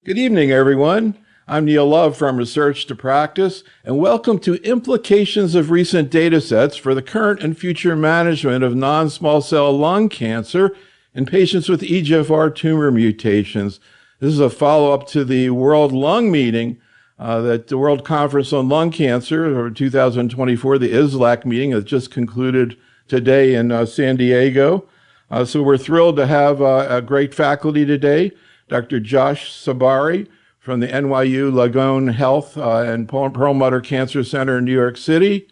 Good evening, everyone. I'm Neil Love from Research to Practice, and welcome to Implications of Recent Datasets for the Current and Future Management of Non-Small Cell Lung Cancer in Patients with EGFR Tumor Mutations. This is a follow-up to the World Lung Meeting, that the World Conference on Lung Cancer of 2024, the ISLAC meeting that just concluded today in San Diego. So we're thrilled to have a great faculty today. Dr. Josh Sabari from the NYU Langone Health and Perlmutter Cancer Center in New York City,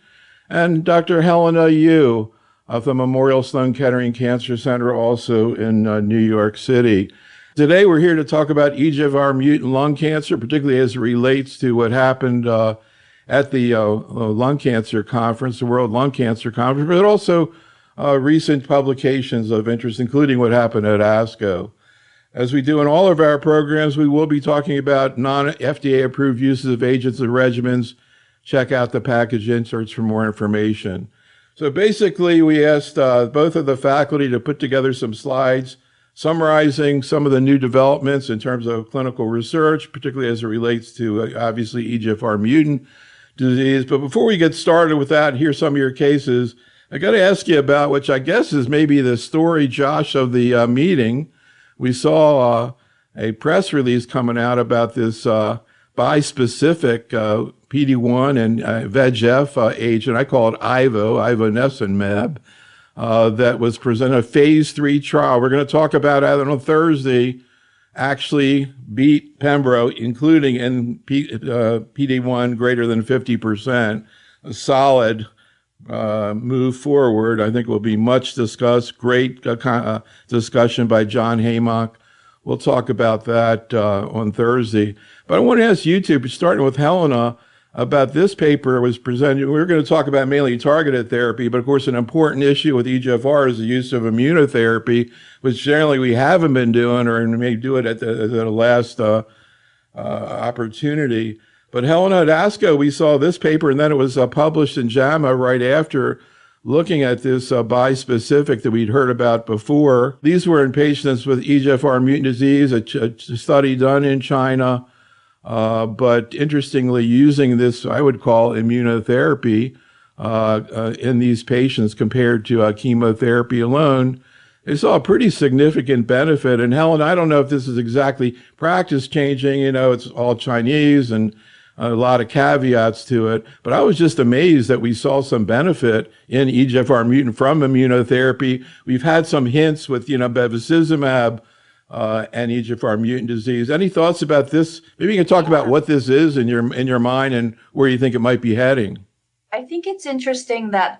and Dr. Helena Yu of the Memorial Sloan Kettering Cancer Center, also in New York City. Today, we're here to talk about EGFR mutant lung cancer, particularly as it relates to what happened at the lung cancer conference, the World Lung Cancer Conference, but also recent publications of interest, including what happened at ASCO. As we do in all of our programs, we will be talking about non-FDA approved uses of agents and regimens. Check out the package inserts for more information. So basically, we asked both of the faculty to put together some slides summarizing some of the new developments in terms of clinical research, particularly as it relates to obviously EGFR mutant disease. But before we get started with that and hear some of your cases, I got to ask you about, which I guess is maybe the story, Josh, of the meeting. We saw a press release coming out about this bispecific PD-1 and VEGF agent. I call it ivonescimab, that was presented a phase 3 trial. We're going to talk about it on Thursday, actually beat Pembro, including in PD-1 greater than 50%. A solid move forward. I think will be much discussed. Great discussion by John Haymock. We'll talk about that on Thursday. But I want to ask you two, starting with Helena, about this paper was presented. We're going to talk about mainly targeted therapy, but of course an important issue with EGFR is the use of immunotherapy, which generally we haven't been doing, or may do it at the last opportunity. But Helena, at ASCO, we saw this paper, and then it was published in JAMA right after, looking at this bispecific that we'd heard about before. These were in patients with EGFR mutant disease, a study done in China, but interestingly using this, I would call immunotherapy in these patients compared to chemotherapy alone. They saw a pretty significant benefit. And Helen, I don't know if this is exactly practice changing, it's all Chinese and a lot of caveats to it, but I was just amazed that we saw some benefit in EGFR mutant from immunotherapy. We've had some hints with, bevacizumab and EGFR mutant disease. Any thoughts about this? Maybe you can talk about what this is in your mind and where you think it might be heading. I think it's interesting that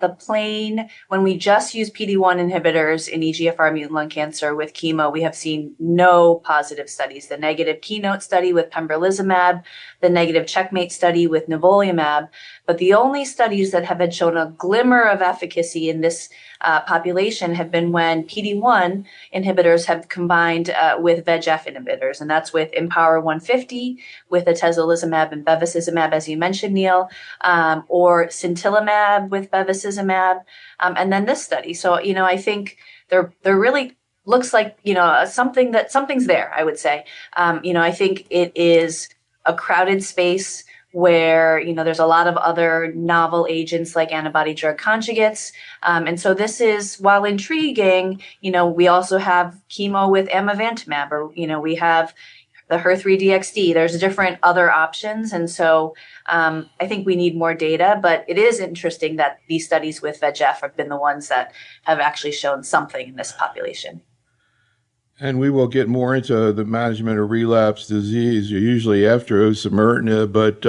when we just use PD-1 inhibitors in EGFR mutant lung cancer with chemo, we have seen no positive studies. The negative Keynote study with pembrolizumab, the negative Checkmate study with nivolumab, but the only studies that have had shown a glimmer of efficacy in this population have been when PD-1 inhibitors have combined with VEGF inhibitors, and that's with Empower 150, with atezolizumab and bevacizumab, as you mentioned, Neil, or sintilimab with bevacizumab, and then this study. So, I think there really looks like, something's there, I would say. I think it is a crowded space where, there's a lot of other novel agents like antibody drug conjugates. And so this is, while intriguing, we also have chemo with amivantamab, or, we have the HER3-DXd. There's different other options. And so I think we need more data, but it is interesting that these studies with VEGF have been the ones that have actually shown something in this population. And we will get more into the management of relapse disease, usually after osimertinib. But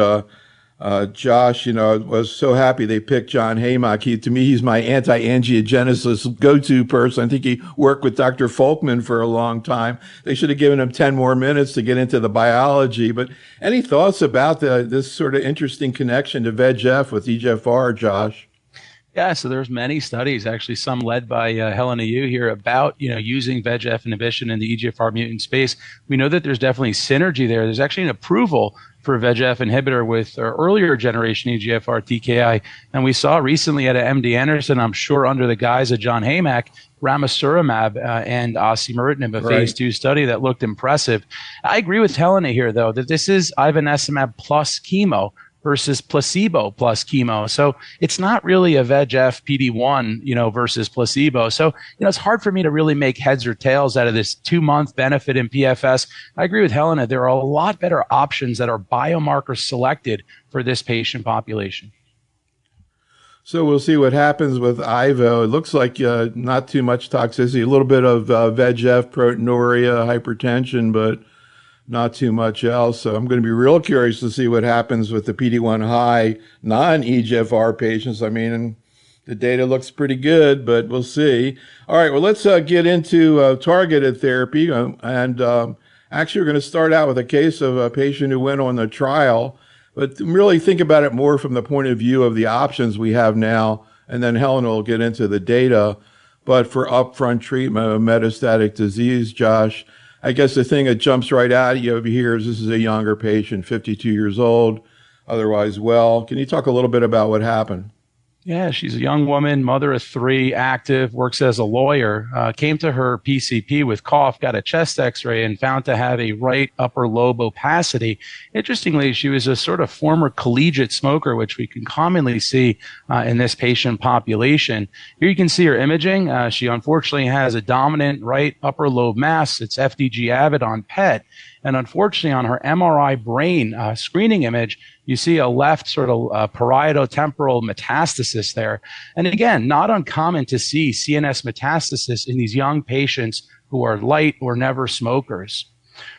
Josh, I was so happy they picked John Haymock. To me, he's my anti-angiogenesis go-to person. I think he worked with Dr. Folkman for a long time. They should have given him 10 more minutes to get into the biology. But any thoughts about this sort of interesting connection to VEGF with EGFR, Josh? Yeah, so there's many studies, actually some led by Helena Yu here, about using VEGF inhibition in the EGFR mutant space. We know that there's definitely synergy there. There's actually an approval for a VEGF inhibitor with earlier generation EGFR TKI. And we saw recently at MD Anderson, I'm sure under the guise of John Hamack, ramucirumab and osimertinib, a phase 2 study that looked impressive. I agree with Helena here, though, that this is ivonescimab plus chemo versus placebo plus chemo. So it's not really a VEGF PD-1, versus placebo. So, it's hard for me to really make heads or tails out of this 2-month benefit in PFS. I agree with Helena. There are a lot better options that are biomarker selected for this patient population. So we'll see what happens with Ivo. It looks like not too much toxicity, a little bit of VEGF, proteinuria, hypertension, but not too much else. So I'm going to be real curious to see what happens with the PD-1 high non-EGFR patients. I mean, the data looks pretty good, but we'll see. All right, well, let's get into targeted therapy. Actually, we're going to start out with a case of a patient who went on the trial, but really think about it more from the point of view of the options we have now, and then Helena will get into the data. But for upfront treatment of metastatic disease, Josh, I guess the thing that jumps right out at you over here is this is a younger patient, 52 years old, otherwise well. Can you talk a little bit about what happened? Yeah, she's a young woman, mother of 3, active, works as a lawyer, came to her PCP with cough, got a chest x-ray and found to have a right upper lobe opacity. Interestingly, she was a sort of former collegiate smoker, which we can commonly see in this patient population. Here you can see her imaging. She unfortunately has a dominant right upper lobe mass. It's FDG avid on PET. And unfortunately, on her MRI brain screening image, you see a left sort of parieto-temporal metastasis there. And again, not uncommon to see CNS metastasis in these young patients who are light or never smokers.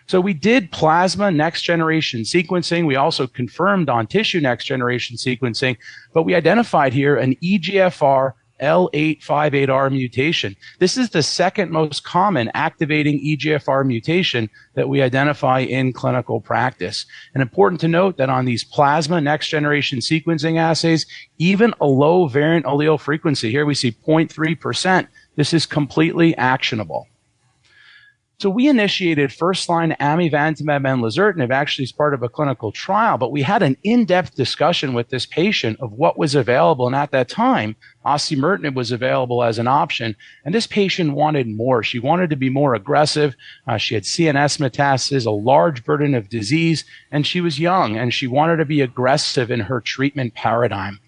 So we did plasma next-generation sequencing. We also confirmed on tissue next-generation sequencing, but we identified here an EGFR L858R mutation. This is the second most common activating EGFR mutation that we identify in clinical practice. And important to note that on these plasma next-generation sequencing assays, even a low variant allele frequency, here we see 0.3%, this is completely actionable. So we initiated first-line amivantamab and lazertinib actually as part of a clinical trial, but we had an in-depth discussion with this patient of what was available. And at that time, osimertinib was available as an option. And this patient wanted more. She wanted to be more aggressive. She had CNS metastasis, a large burden of disease, and she was young, and she wanted to be aggressive in her treatment paradigm.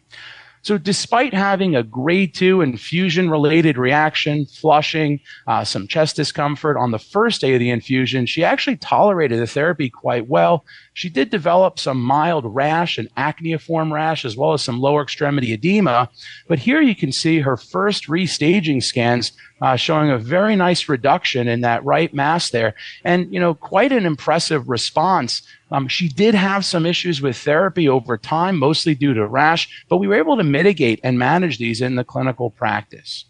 So despite having a grade 2 infusion-related reaction, flushing, some chest discomfort on the first day of the infusion, she actually tolerated the therapy quite well. She did develop some mild rash, an acneiform rash, as well as some lower extremity edema. But here you can see her first restaging scans showing a very nice reduction in that right mass there. And, quite an impressive response. She did have some issues with therapy over time, mostly due to rash, but we were able to mitigate and manage these in the clinical practice.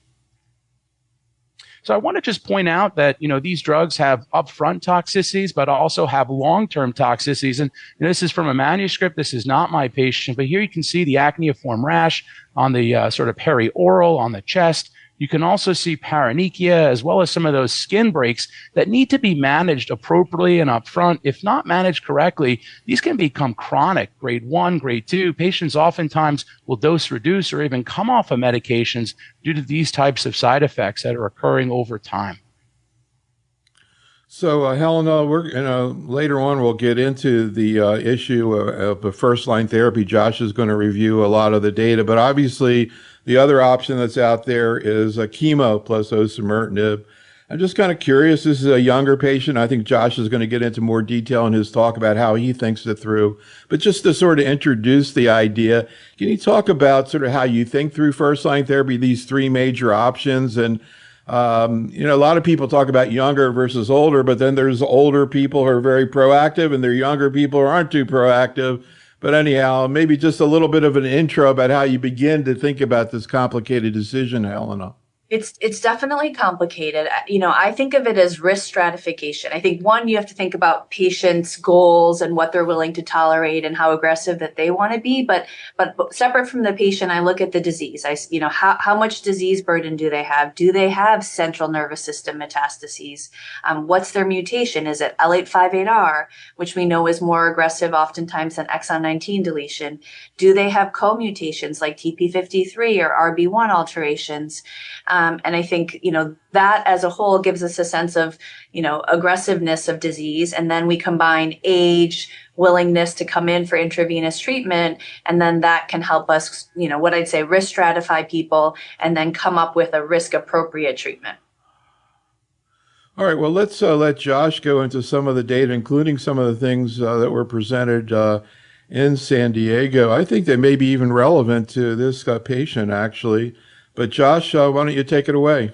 So I want to just point out that, these drugs have upfront toxicities, but also have long-term toxicities. And this is from a manuscript. This is not my patient, but here you can see the acneiform rash on the sort of perioral, on the chest. You can also see paronychia, as well as some of those skin breaks that need to be managed appropriately and upfront. If not managed correctly, these can become chronic, grade 1, grade 2. Patients oftentimes will dose reduce or even come off of medications due to these types of side effects that are occurring over time. So, Helena, later on we'll get into the issue of the first-line therapy. Josh is going to review a lot of the data, but obviously the other option that's out there is chemo plus osimertinib. I'm just kind of curious. This is a younger patient. I think Josh is going to get into more detail in his talk about how he thinks it through. But just to sort of introduce the idea, can you talk about sort of how you think through first-line therapy, these 3 major options? And a lot of people talk about younger versus older, but then there's older people who are very proactive and there are younger people who aren't too proactive. But anyhow, maybe just a little bit of an intro about how you begin to think about this complicated decision, Helena. It's definitely complicated. I think of it as risk stratification. I think one, you have to think about patients' goals and what they're willing to tolerate and how aggressive that they want to be. But separate from the patient, I look at the disease. How much disease burden do they have? Do they have central nervous system metastases? What's their mutation? Is it L858R, which we know is more aggressive oftentimes than exon 19 deletion? Do they have co-mutations like TP53 or RB1 alterations? And I think, that as a whole gives us a sense of, aggressiveness of disease. And then we combine age, willingness to come in for intravenous treatment. And then that can help us, what I'd say, risk stratify people and then come up with a risk appropriate treatment. All right, well, let's let Josh go into some of the data, including some of the things that were presented in San Diego. I think they may be even relevant to this patient, actually. But Josh, why don't you take it away?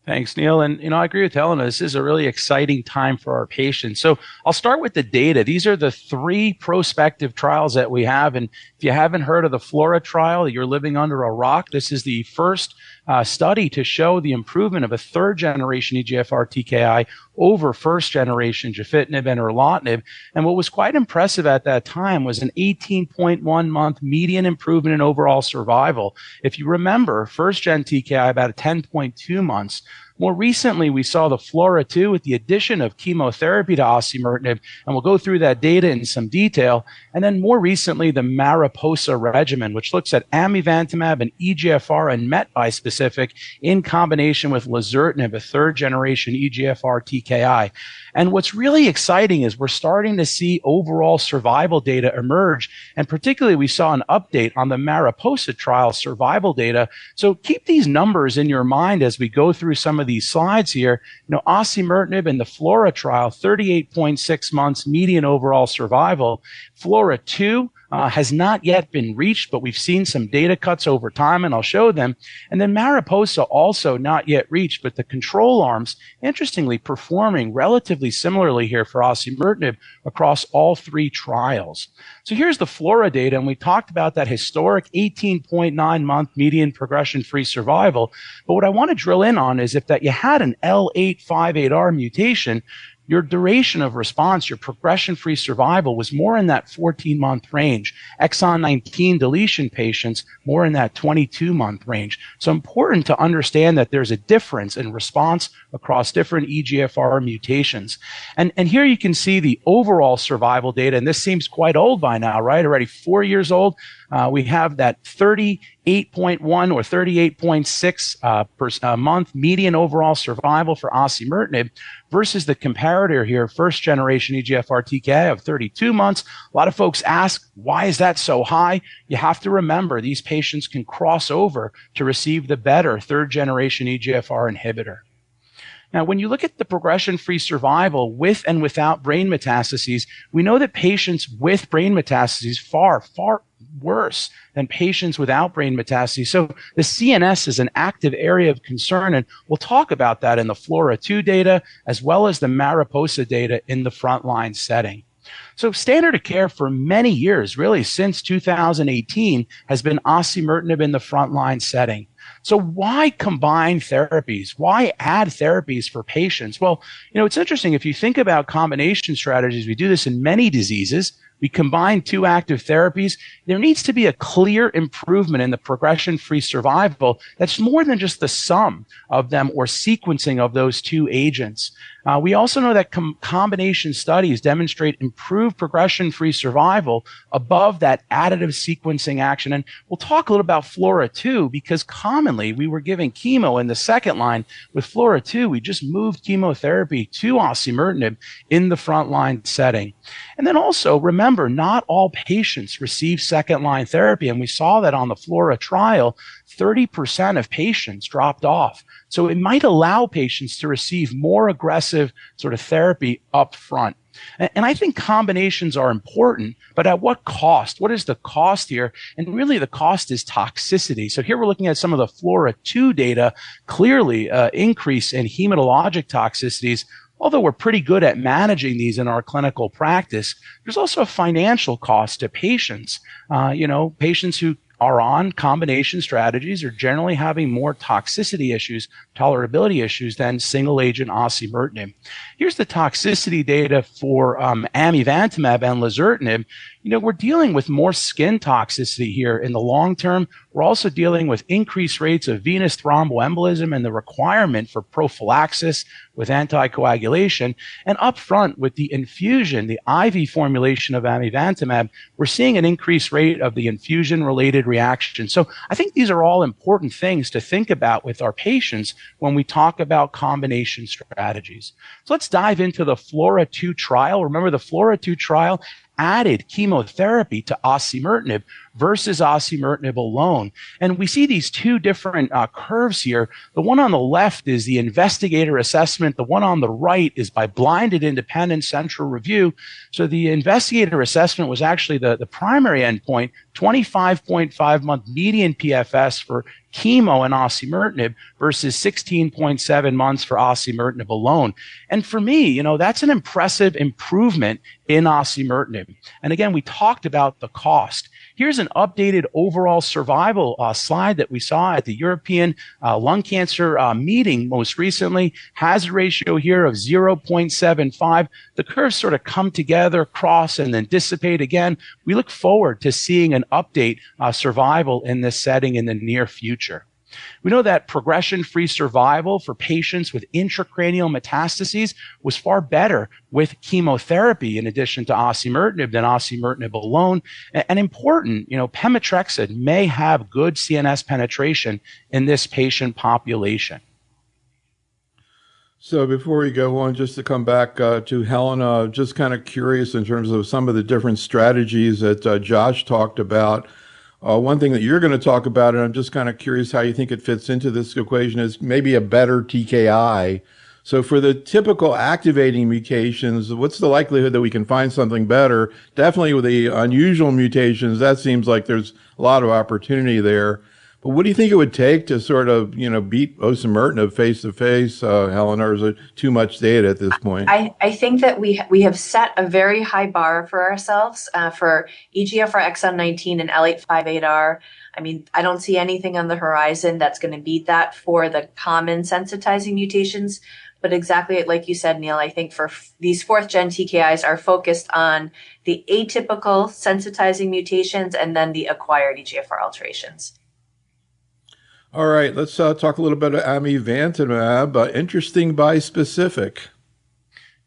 Thanks, Neil. And, I agree with Helena. This is a really exciting time for our patients. So I'll start with the data. These are the 3 prospective trials that we have. And if you haven't heard of the FLORA trial, you're living under a rock. This is the first study to show the improvement of a 3rd generation EGFR TKI over 1st generation gefitinib and erlotinib. And what was quite impressive at that time was an 18.1 month median improvement in overall survival. If you remember, 1st gen TKI about 10.2 months. More recently, we saw the FLORA-2 with the addition of chemotherapy to osimertinib, and we'll go through that data in some detail. And then more recently, the MARIPOSA regimen, which looks at amivantamab and EGFR and MET bispecific in combination with lazertinib, a 3rd generation EGFR TKI. And what's really exciting is we're starting to see overall survival data emerge. And particularly, we saw an update on the MARIPOSA trial survival data. So keep these numbers in your mind as we go through some of these slides here. Osimertinib in the FLORA trial, 38.6 months median overall survival. FLORA-2 has not yet been reached, but we've seen some data cuts over time, and I'll show them. And then MARIPOSA also not yet reached, but the control arms, interestingly, performing relatively similarly here for osimertinib across all 3 trials. So here's the FLORA data, and we talked about that historic 18.9 month median progression-free survival. But what I want to drill in on is if that you had an L858R mutation, your duration of response, your progression-free survival was more in that 14-month range. Exon 19 deletion patients, more in that 22-month range. So important to understand that there's a difference in response across different EGFR mutations. And here you can see the overall survival data, and this seems quite old by now, right? Already 4 years old. We have that 38.1 or 38.6 per month median overall survival for osimertinib versus the comparator here, 1st generation EGFR TKI of 32 months. A lot of folks ask, why is that so high? You have to remember these patients can cross over to receive the better 3rd generation EGFR inhibitor. Now, when you look at the progression-free survival with and without brain metastases, we know that patients with brain metastases far worse than patients without brain metastases. So the CNS is an active area of concern, and we'll talk about that in the FLORA-2 data as well as the MARIPOSA data in the frontline setting. So standard of care for many years, really since 2018, has been osimertinib in the frontline setting. So why combine therapies? Why add therapies for patients? Well, it's interesting. If you think about combination strategies, we do this in many diseases. We combine 2 active therapies. There needs to be a clear improvement in the progression-free survival that's more than just the sum of them or sequencing of those 2 agents. We also know that combination studies demonstrate improved progression-free survival above that additive sequencing action. And we'll talk a little about FLORA-2 because commonly we were giving chemo in the 2nd line. With FLORA-2, we just moved chemotherapy to osimertinib in the frontline setting. And then also remember, not all patients receive 2nd line therapy. And we saw that on the FLORA trial, 30% of patients dropped off. So it might allow patients to receive more aggressive sort of therapy up front. And I think combinations are important, but at what cost? What is the cost here? And really the cost is toxicity. So here we're looking at some of the FLORA-2 data, clearly increase in hematologic toxicities. Although we're pretty good at managing these in our clinical practice, there's also a financial cost to patients. Patients who are on combination strategies are generally having more toxicity issues, tolerability issues than single agent osimertinib. Here's the toxicity data for amivantamab and lazertinib. We're dealing with more skin toxicity here in the long term. We're also dealing with increased rates of venous thromboembolism and the requirement for prophylaxis with anticoagulation. And up front with the infusion, the IV formulation of amivantamab, we're seeing an increased rate of the infusion-related reaction. So I think these are all important things to think about with our patients when we talk about combination strategies. So let's dive into the FLAURA2 trial. Remember, the FLAURA2 trial added chemotherapy to osimertinib versus osimertinib alone. And we see these two different curves here. The one on the left is the investigator assessment. The one on the right is by blinded independent central review. So the investigator assessment was actually the primary endpoint, 25.5-month median PFS for chemo and osimertinib versus 16.7 months for osimertinib alone. And for me, that's an impressive improvement in osimertinib. And again, we talked about the cost. Here's an updated overall survival slide that we saw at the European lung cancer meeting most recently. Hazard ratio here of 0.75. The curves sort of come together, cross, and then dissipate again. We look forward to seeing an update survival in this setting in the near future. We know that progression-free survival for patients with intracranial metastases was far better with chemotherapy in addition to osimertinib than osimertinib alone. And important, pemetrexed may have good CNS penetration in this patient population. So before we go on, just to come back to Helena, just kind of curious in terms of some of the different strategies that Josh talked about. One thing that you're going to talk about, and I'm just kind of curious how you think it fits into this equation, is maybe a better TKI. So for the typical activating mutations, what's the likelihood that we can find something better? Definitely with the unusual mutations, that seems like there's a lot of opportunity there. But what do you think it would take to sort of, beat osimertinib face to face, Helena, or is it too much data at this point? I think that we have set a very high bar for ourselves for EGFR exon 19 and L858R. I mean, I don't see anything on the horizon that's going to beat that for the common sensitizing mutations. But exactly like you said, Neil, I think for these fourth gen TKIs are focused on the atypical sensitizing mutations and then the acquired EGFR alterations. All right, let's talk a little bit about amivantamab, interesting bispecific.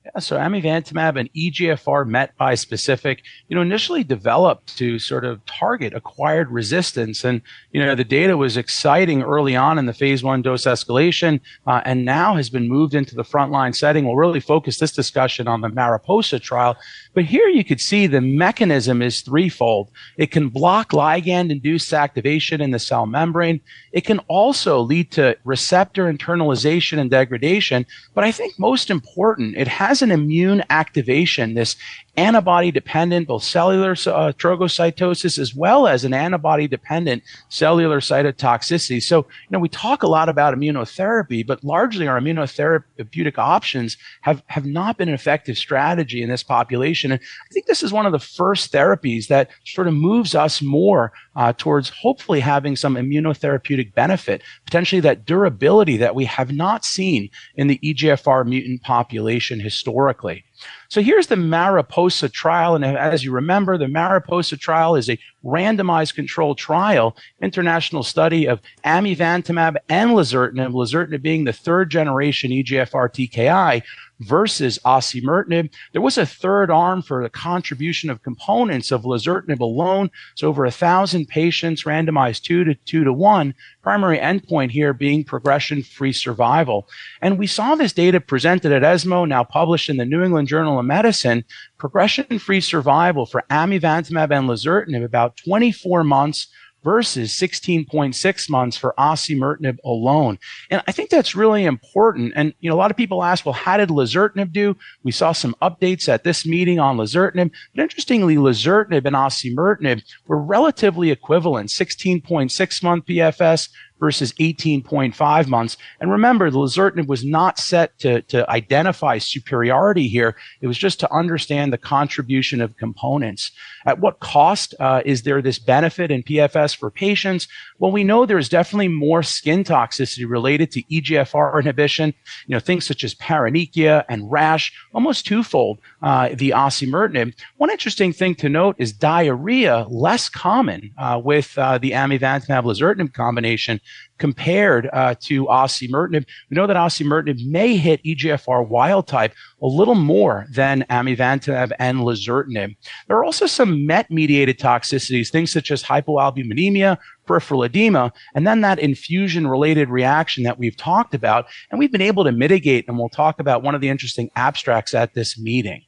Yeah, so amivantamab, an EGFR MET bispecific, initially developed to sort of target acquired resistance. And, the data was exciting early on in the phase 1 dose escalation, and now has been moved into the frontline setting. We'll really focus this discussion on the Mariposa trial. But here you could see the mechanism is threefold. It can block ligand-induced activation in the cell membrane. It can also lead to receptor internalization and degradation. But I think most important, it has an immune activation, this antibody-dependent both cellular trogocytosis as well as an antibody-dependent cellular cytotoxicity. So, we talk a lot about immunotherapy, but largely our immunotherapeutic options have not been an effective strategy in this population. And I think this is one of the first therapies that sort of moves us more towards hopefully having some immunotherapeutic benefit, potentially that durability that we have not seen in the EGFR mutant population historically. So here's the Mariposa trial. And as you remember, the Mariposa trial is a randomized controlled trial, international study of amivantamab and lazertinib being the third generation EGFR TKI versus osimertinib. There was a third arm for the contribution of components of lazertinib alone. So over 1,000 patients randomized 2 to 1. Primary endpoint here being progression-free survival. And we saw this data presented at ESMO, now published in the New England Journal of Medicine. Progression-free survival for amivantamab and lazertinib about 24 months versus 16.6 months for osimertinib alone. And I think that's really important. And, a lot of people ask, well, how did lazertinib do? We saw some updates at this meeting on lazertinib. But interestingly, lazertinib and osimertinib were relatively equivalent, 16.6 month PFS versus 18.5 months. And remember, the lazertinib was not set to identify superiority here. It was just to understand the contribution of components. At what cost is there this benefit in PFS for patients? Well, we know there's definitely more skin toxicity related to EGFR inhibition, things such as paronychia and rash, almost twofold the osimertinib. One interesting thing to note is diarrhea, less common with the amivantamab-lazertinib combination compared to osimertinib. We know that osimertinib may hit EGFR wild type a little more than amivantamab and lazertinib. There are also some MET-mediated toxicities, things such as hypoalbuminemia, peripheral edema, and then that infusion-related reaction that we've talked about, and we've been able to mitigate, and we'll talk about one of the interesting abstracts at this meeting.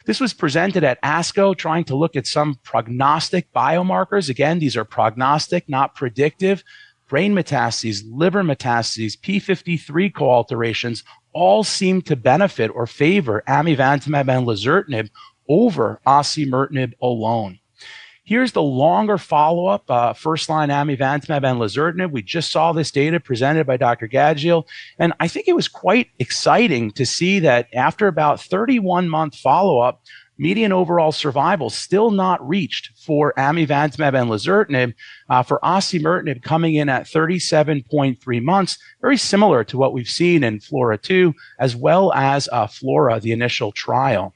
This was presented at ASCO, trying to look at some prognostic biomarkers. Again, these are prognostic, not predictive. Brain metastases, liver metastases, P53 co-alterations all seem to benefit or favor amivantamab and lazertinib over osimertinib alone. Here's the longer follow-up, first-line amivantamab and lazertinib. We just saw this data presented by Dr. Gadgil, and I think it was quite exciting to see that after about 31-month follow-up, median overall survival still not reached for amivantamab and lazertinib, for osimertinib coming in at 37.3 months, very similar to what we've seen in FLAURA2, as well as FLAURA, the initial trial.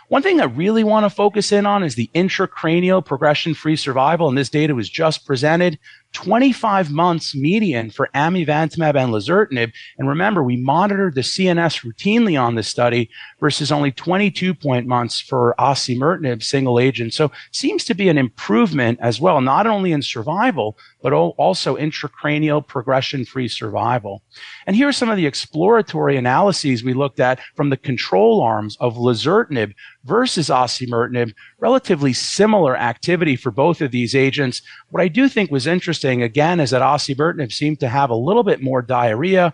One thing I really want to focus in on is the intracranial progression-free survival, and this data was just presented. 25 months median for amivantamab and lazertinib. And remember, we monitored the CNS routinely on this study versus only 22 months for osimertinib single agent. So seems to be an improvement as well, not only in survival, but also intracranial progression-free survival. And here are some of the exploratory analyses we looked at from the control arms of lazertinib versus osimertinib. Relatively similar activity for both of these agents. What I do think was interesting, again, is that osimertinib seemed to have a little bit more diarrhea,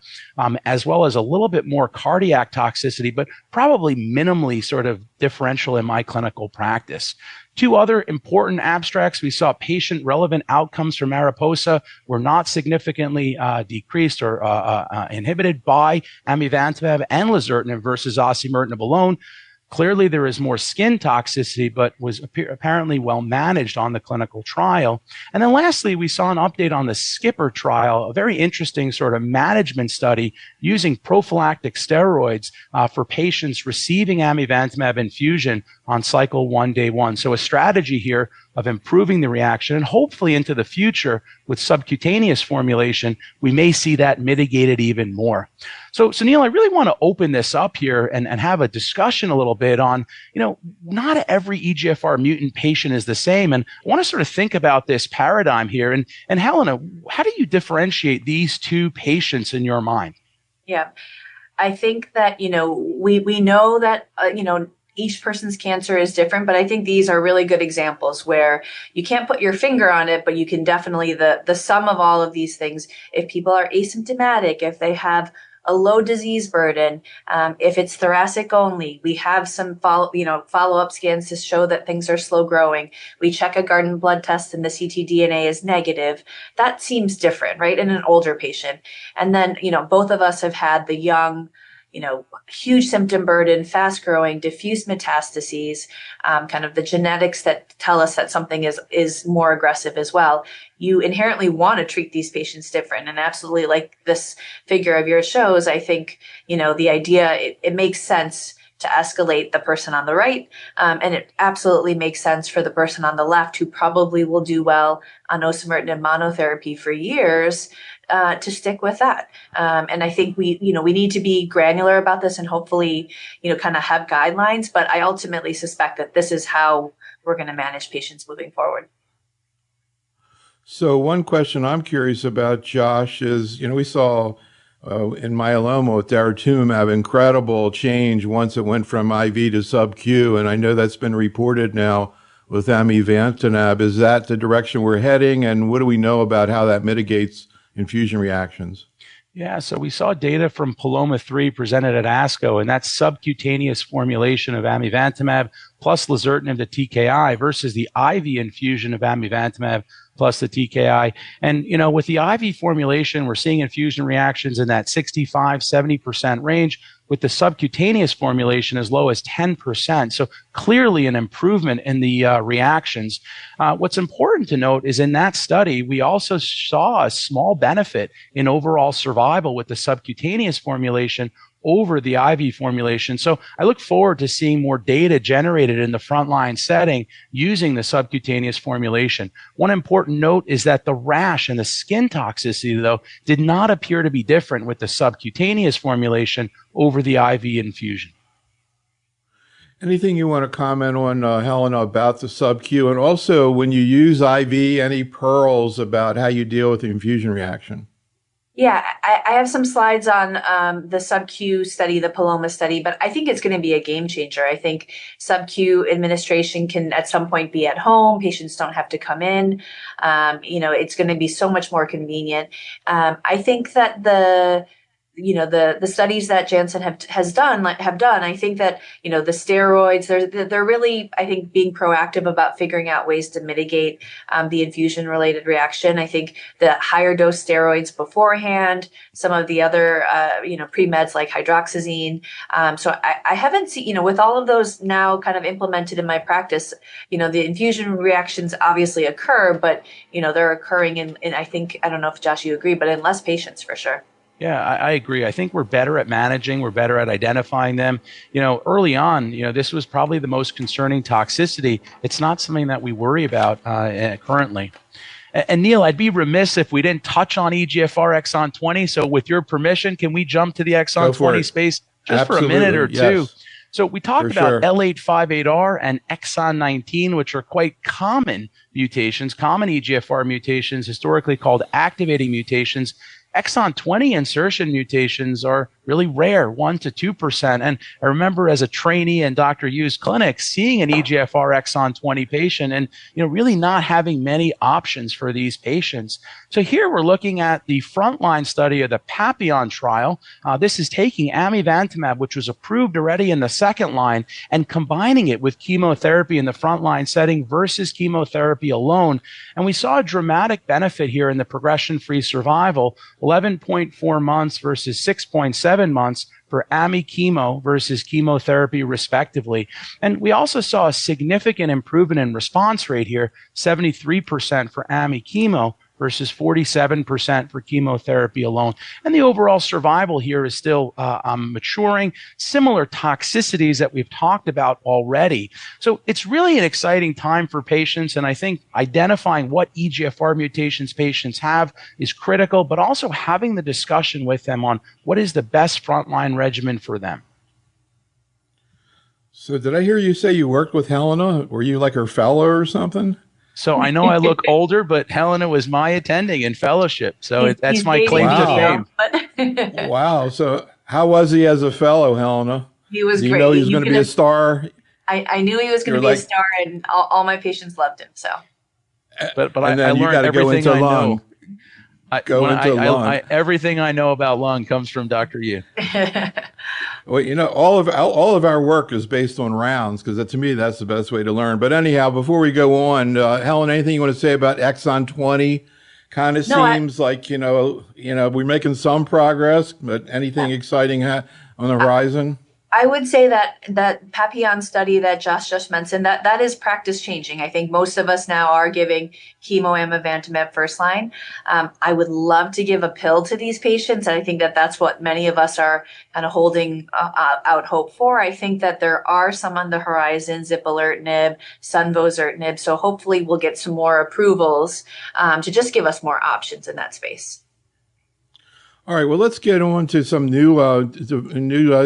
as well as a little bit more cardiac toxicity, but probably minimally sort of differential in my clinical practice. Two other important abstracts. We saw patient-relevant outcomes for Mariposa were not significantly decreased or inhibited by amivantamab and lazertinib versus osimertinib alone. Clearly, there is more skin toxicity, but was apparently well managed on the clinical trial. And then lastly, we saw an update on the SKIPPR trial, a very interesting sort of management study using prophylactic steroids for patients receiving amivantamab infusion on cycle 1, day 1. So a strategy here of improving the reaction, and hopefully into the future with subcutaneous formulation, we may see that mitigated even more. So Neil, I really want to open this up here and have a discussion a little bit on, not every EGFR mutant patient is the same. And I want to sort of think about this paradigm here. And Helena, how do you differentiate these two patients in your mind? Yeah, I think that, we know that, each person's cancer is different, but I think these are really good examples where you can't put your finger on it, but you can definitely, the sum of all of these things, if people are asymptomatic, if they have a low disease burden, if it's thoracic only, we have some follow-up scans to show that things are slow growing. We check a garden blood test and the ctDNA is negative. That seems different, right? In an older patient. And then, both of us have had the young, huge symptom burden, fast growing, diffuse metastases, kind of the genetics that tell us that something is more aggressive as well. You inherently want to treat these patients different. And absolutely, like this figure of yours shows, I think, the idea, it makes sense to escalate the person on the right. And it absolutely makes sense for the person on the left who probably will do well on osimertinib monotherapy for years, to stick with that. And I think we need to be granular about this and hopefully, kind of have guidelines, but I ultimately suspect that this is how we're going to manage patients moving forward. So one question I'm curious about, Josh, is, we saw in myeloma with daratumumab incredible change once it went from IV to sub-Q, and I know that's been reported now with amivantamab. Is that the direction we're heading, and what do we know about how that mitigates infusion reactions? Yeah, so we saw data from Paloma-3 presented at ASCO, and that's subcutaneous formulation of amivantamab plus lazertinib to TKI versus the IV infusion of amivantamab plus the TKI. And, with the IV formulation, we're seeing infusion reactions in that 65, 70% range, with the subcutaneous formulation as low as 10%. So clearly an improvement in the reactions. What's important to note is in that study, we also saw a small benefit in overall survival with the subcutaneous formulation over the IV formulation. So I look forward to seeing more data generated in the frontline setting using the subcutaneous formulation. One important note is that the rash and the skin toxicity, though, did not appear to be different with the subcutaneous formulation over the IV infusion. Anything you want to comment on, Helena, about the sub-Q? And also, when you use IV, any pearls about how you deal with the infusion reaction? Yeah, I have some slides on the sub-Q study, the Paloma study, but I think it's going to be a game changer. I think sub-Q administration can at some point be at home. Patients don't have to come in. It's going to be so much more convenient. I think that the studies that Janssen have done, I think that, the steroids, they're really, I think, being proactive about figuring out ways to mitigate the infusion related reaction. I think the higher dose steroids beforehand, some of the other, pre-meds like hydroxyzine. So I haven't seen, with all of those now kind of implemented in my practice, the infusion reactions obviously occur, but, they're occurring in, I think, I don't know if Josh, you agree, but in less patients for sure. Yeah, I agree. I think we're better at managing. We're better at identifying them. Early on, this was probably the most concerning toxicity. It's not something that we worry about currently. And Neil, I'd be remiss if we didn't touch on EGFR exon 20. So with your permission, can we jump to the exon 20 space just Absolutely. for a minute or two? Yes. So we talked about L858R and exon 19, which are quite common mutations, common EGFR mutations, historically called activating mutations. Exon 20 insertion mutations are really rare, 1% to 2%. And I remember as a trainee in Dr. Yu's clinic, seeing an EGFR exon 20 patient and, really not having many options for these patients. So here we're looking at the frontline study of the Papillon trial. This is taking amivantamab, which was approved already in the second line, and combining it with chemotherapy in the frontline setting versus chemotherapy alone. And we saw a dramatic benefit here in the progression-free survival, 11.4 months versus 6.7 months for AMI chemo versus chemotherapy, respectively. And we also saw a significant improvement in response rate here, 73% for AMI chemo versus 47% for chemotherapy alone. And the overall survival here is still maturing, similar toxicities that we've talked about already. So it's really an exciting time for patients, and I think identifying what EGFR mutations patients have is critical, but also having the discussion with them on what is the best frontline regimen for them. So did I hear you say you worked with Helena? Were you like her fellow or something? So I know I look older, but Helena was my attending in fellowship. So that's my claim to fame. Wow. So how was he as a fellow, Helena? He was great. You know he was going to be a star? I knew he was going to be a star, and all my patients loved him. So, but I learned everything I know. Everything I know about lung comes from Dr. Yu. Well, all of our work is based on rounds, because to me that's the best way to learn. But anyhow, before we go on, Helen, anything you want to say about exon 20? Kind of seems like we're making some progress, but anything exciting on the horizon? I would say that Papillon study that Josh just mentioned, that is practice changing. I think most of us now are giving chemo amivantamab first line. I would love to give a pill to these patients, and I think that that's what many of us are kind of holding out hope for. I think that there are some on the horizon, zipalertinib, sunvosertinib, so hopefully we'll get some more approvals to just give us more options in that space. All right, well, let's get on to some new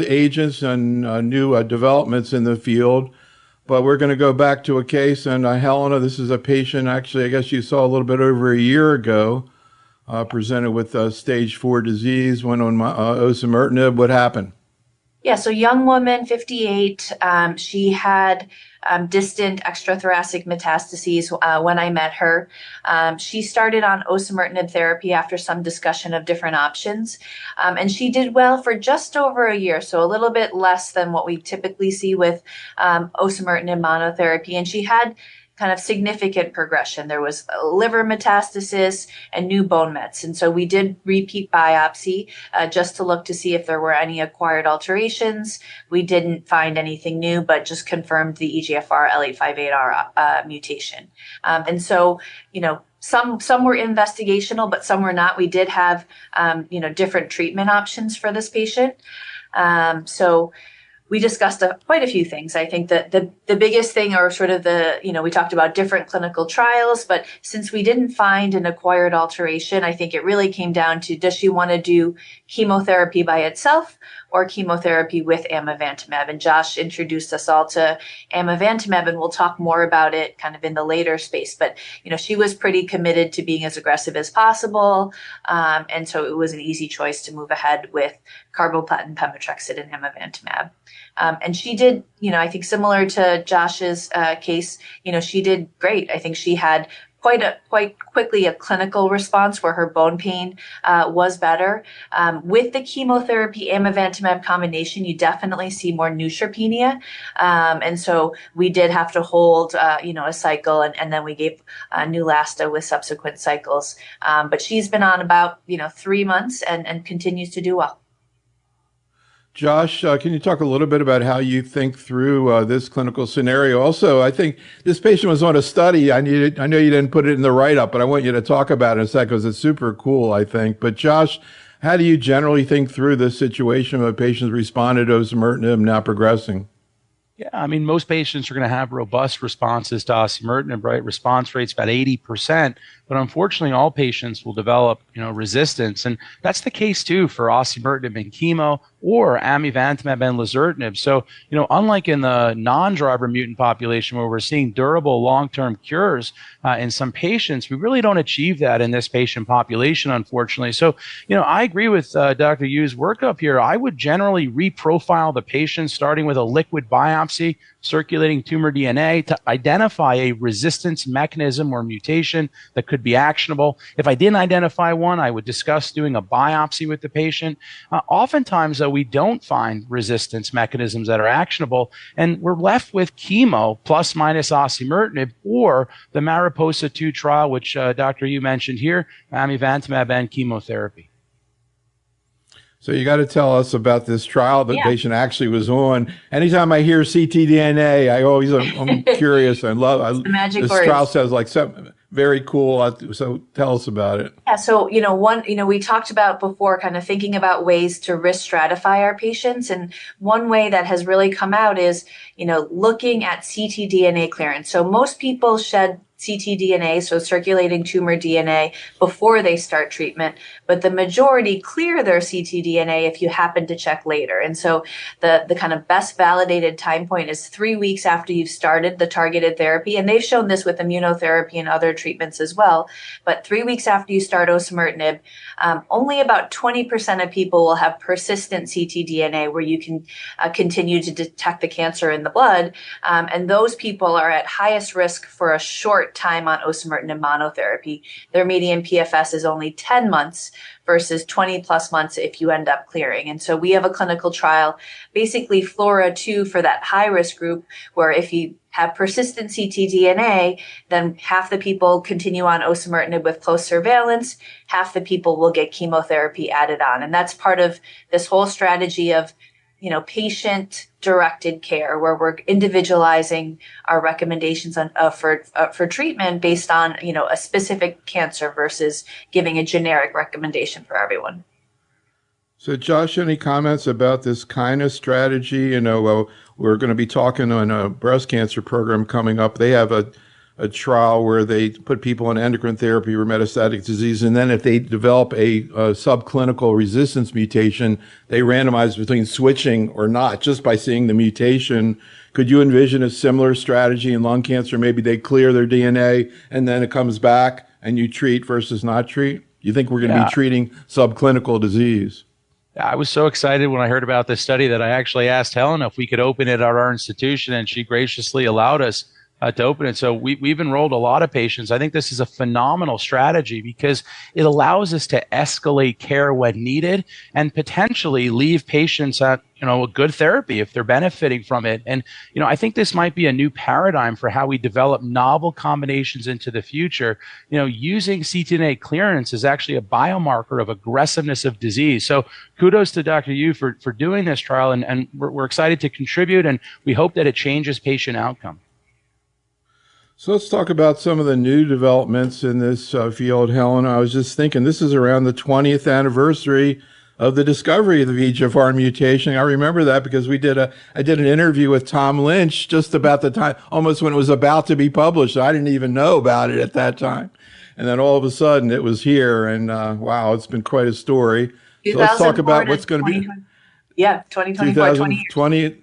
agents and new developments in the field. But we're going to go back to a case, and Helena, this is a patient, actually, I guess you saw a little bit over a year ago, presented with stage 4 disease, went on osimertinib. What happened? Yeah, so young woman, 58, she had distant extrathoracic metastases when I met her. She started on osimertinib therapy after some discussion of different options. And she did well for just over a year, so a little bit less than what we typically see with osimertinib monotherapy. And she had kind of significant progression. There was liver metastasis and new bone mets. And so we did repeat biopsy just to look to see if there were any acquired alterations. We didn't find anything new, but just confirmed the EGFR L858R mutation. And so, some were investigational, but some were not. We did have, different treatment options for this patient. So we discussed quite a few things. I think that the biggest thing, or sort of we talked about different clinical trials, but since we didn't find an acquired alteration, I think it really came down to, does she want to do chemotherapy by itself or chemotherapy with amivantamab? And Josh introduced us all to amivantamab, and we'll talk more about it kind of in the later space. But, she was pretty committed to being as aggressive as possible. And so it was an easy choice to move ahead with carboplatin, pemetrexed, and amivantamab. And she did, I think similar to Josh's case, she did great. I think she had quite quickly a clinical response where her bone pain was better. With the chemotherapy amivantamab combination, you definitely see more neutropenia. And so we did have to hold, a cycle, and then we gave Neulasta with subsequent cycles. But she's been on about, 3 months and continues to do well. Josh, can you talk a little bit about how you think through this clinical scenario? Also, I think this patient was on a study. I know you didn't put it in the write-up, but I want you to talk about it in a second because it's super cool, I think. But Josh, how do you generally think through this situation when a patient's responded to osimertinib now progressing? Yeah, I mean, most patients are going to have robust responses to osimertinib, right? Response rate's about 80%, but unfortunately, all patients will develop, resistance, and that's the case too for osimertinib and chemo or amivantamab and lazertinib. So, unlike in the non-driver mutant population where we're seeing durable long-term cures in some patients, we really don't achieve that in this patient population, unfortunately. So, I agree with Dr. Yu's workup here. I would generally reprofile the patient starting with a liquid biopsy, circulating tumor DNA to identify a resistance mechanism or mutation that could be actionable. If I didn't identify one, I would discuss doing a biopsy with the patient. Oftentimes, though, we don't find resistance mechanisms that are actionable, and we're left with chemo plus minus osimertinib or the Mariposa 2 trial, which Dr. Yu mentioned here, amivantamab and chemotherapy. So you got to tell us about this trial the patient actually was on. Anytime I hear ctDNA, I'm curious. This trial says like something very cool. So tell us about it. Yeah. So, we talked about before kind of thinking about ways to risk stratify our patients. And one way that has really come out is, looking at ctDNA clearance. So most people shed ctDNA, so circulating tumor DNA, before they start treatment, but the majority clear their ctDNA if you happen to check later. And so the kind of best validated time point is 3 weeks after you've started the targeted therapy. And they've shown this with immunotherapy and other treatments as well. But 3 weeks after you start osimertinib, only about 20% of people will have persistent ctDNA where you can continue to detect the cancer in the blood. And those people are at highest risk for a short time on osimertinib monotherapy. Their median PFS is only 10 months versus 20 plus months if you end up clearing. And so we have a clinical trial, basically FLORA2 for that high risk group, where if you have persistent ctDNA, then half the people continue on osimertinib with close surveillance, half the people will get chemotherapy added on. And that's part of this whole strategy of patient-directed care, where we're individualizing our recommendations for treatment based on, a specific cancer versus giving a generic recommendation for everyone. So, Josh, any comments about this kind of strategy? We're going to be talking on a breast cancer program coming up. They have a trial where they put people on endocrine therapy or metastatic disease, and then if they develop a subclinical resistance mutation, they randomize between switching or not just by seeing the mutation. Could you envision a similar strategy in lung cancer? Maybe they clear their DNA and then it comes back and you treat versus not treat? You think we're going to be treating subclinical disease? I was so excited when I heard about this study that I actually asked Helena if we could open it at our institution, and she graciously allowed us to open it. So we've enrolled a lot of patients. I think this is a phenomenal strategy because it allows us to escalate care when needed and potentially leave patients at a good therapy if they're benefiting from it. And I think this might be a new paradigm for how we develop novel combinations into the future. Using ctDNA clearance is actually a biomarker of aggressiveness of disease. So kudos to Dr. Yu for doing this trial, and we're excited to contribute, and we hope that it changes patient outcome. So let's talk about some of the new developments in this field, Helen. I was just thinking this is around the 20th anniversary of the discovery of the EGFR mutation. I remember that because I did an interview with Tom Lynch just about the time, almost when it was about to be published. I didn't even know about it at that time. And then all of a sudden it was here, and wow, it's been quite a story. So let's talk about what's going to be. Yeah, 2024,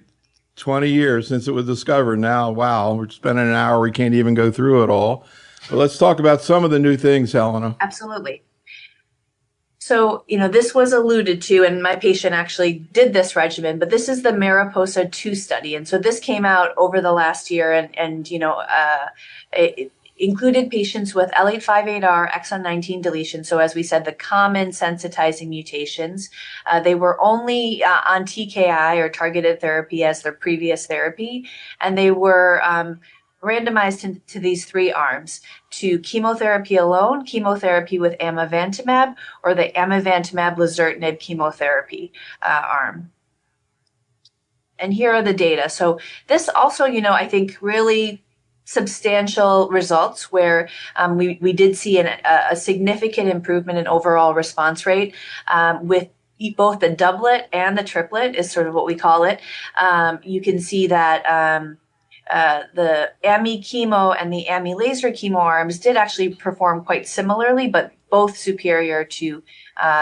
20 years since it was discovered. Now, wow, we're spending an hour. We can't even go through it all. But let's talk about some of the new things, Helena. Absolutely. So, this was alluded to, and my patient actually did this regimen, but this is the Mariposa 2 study. And so this came out over the last year, and it included patients with L858R exon 19 deletion. So as we said, the common sensitizing mutations. They were only on TKI or targeted therapy as their previous therapy, and they were randomized into these 3 arms: to chemotherapy alone, chemotherapy with amivantamab, or the amivantamab lazertinib chemotherapy arm. And here are the data. So this also, I think really substantial results where we did see a significant improvement in overall response rate with both the doublet and the triplet is sort of what we call it. You can see that the AMI chemo and the AMI laser chemo arms did actually perform quite similarly, but both superior to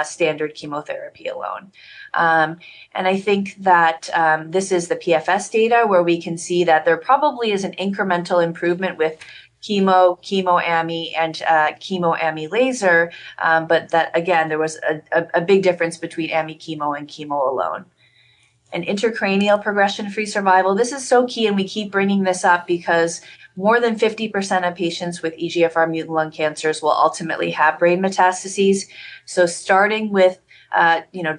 standard chemotherapy alone. And I think that this is the PFS data where we can see that there probably is an incremental improvement with chemo-AMI, and chemo-AMI laser, but that, again, there was a big difference between AMI chemo and chemo alone. And intracranial progression-free survival, this is so key, and we keep bringing this up because more than 50% of patients with EGFR mutant lung cancers will ultimately have brain metastases. So starting with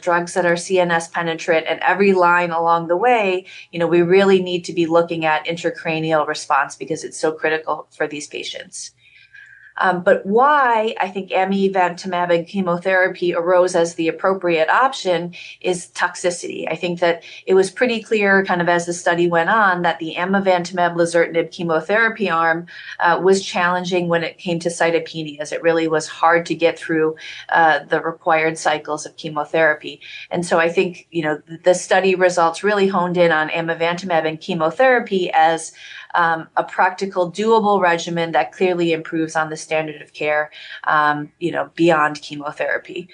drugs that are CNS penetrant, and every line along the way, we really need to be looking at intracranial response because it's so critical for these patients. But why I think amivantamab and chemotherapy arose as the appropriate option is toxicity. I think that it was pretty clear kind of as the study went on that the amivantamab lazertinib chemotherapy arm was challenging when it came to cytopenias. It really was hard to get through the required cycles of chemotherapy. And so I think, the study results really honed in on amivantamab and chemotherapy as a practical, doable regimen that clearly improves on the standard of care, beyond chemotherapy.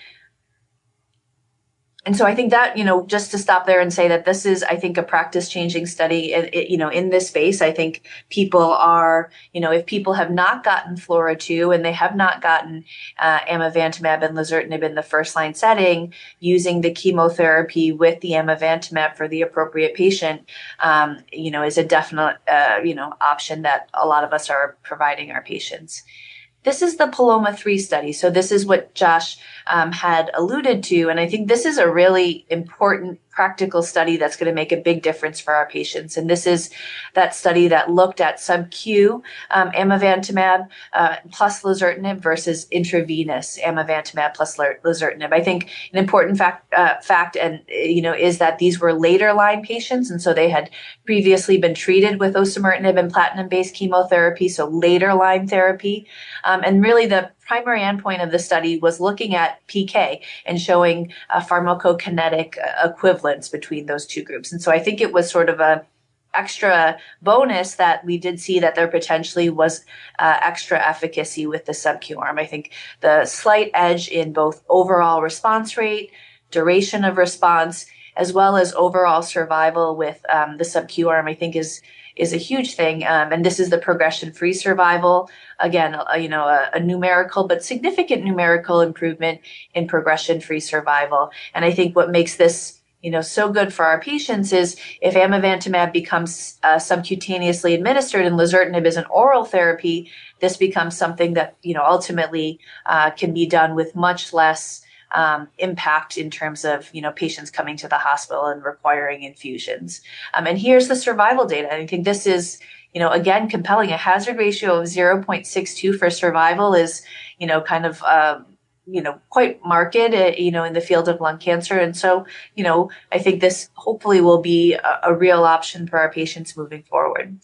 And so I think that, just to stop there and say that this is, I think, a practice-changing study, in this space. I think people are, if people have not gotten FLAURA2 and they have not gotten amivantamab and lazertinib in the first-line setting, using the chemotherapy with the amivantamab for the appropriate patient, is a definite, option that a lot of us are providing our patients. This is the Paloma 3 study. So this is what Josh had alluded to. And I think this is a really important practical study that's going to make a big difference for our patients. And this is that study that looked at sub-Q amivantamab plus lazertinib versus intravenous amivantamab plus lazertinib. I think an important fact is that these were later line patients. And so they had previously been treated with osimertinib and platinum-based chemotherapy, so later line therapy. And really the primary endpoint of the study was looking at PK and showing a pharmacokinetic equivalence between those two groups. And so I think it was sort of a extra bonus that we did see that there potentially was extra efficacy with the sub-Q arm. I think the slight edge in both overall response rate, duration of response, as well as overall survival with the sub-Q arm, I think is is a huge thing. And this is the progression-free survival. Again, a numerical but significant numerical improvement in progression-free survival. And I think what makes this so good for our patients is if amivantamab becomes subcutaneously administered and lazertinib is an oral therapy, this becomes something that, ultimately can be done with much less impact in terms of, patients coming to the hospital and requiring infusions. And here's the survival data. I think this is, again, compelling. A hazard ratio of 0.62 for survival is, kind of, quite marked, in the field of lung cancer. And so, I think this hopefully will be a real option for our patients moving forward.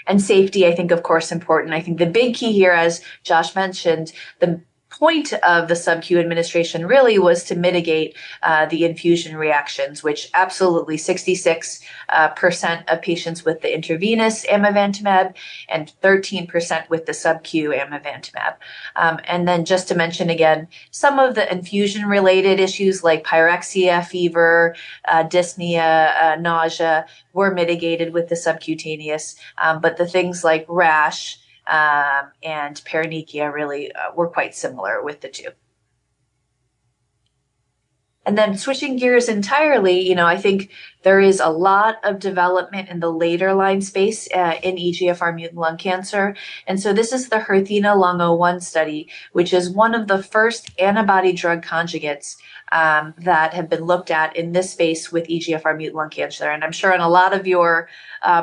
And safety, I think, of course, important. I think the big key here, as Josh mentioned, the point of the sub-Q administration really was to mitigate the infusion reactions, which absolutely 66% of patients with the intravenous amivantamab and 13% with the sub-Q amivantamab. And then just to mention again, some of the infusion-related issues like pyrexia, fever, dyspnea, nausea were mitigated with the subcutaneous, but the things like rash, and paronychia really were quite similar with the two. And then switching gears entirely, I think there is a lot of development in the later line space in EGFR mutant lung cancer. And so this is the HERTHENA-Lung01 study, which is one of the first antibody drug conjugates that have been looked at in this space with EGFR mutant lung cancer. And I'm sure in a lot of your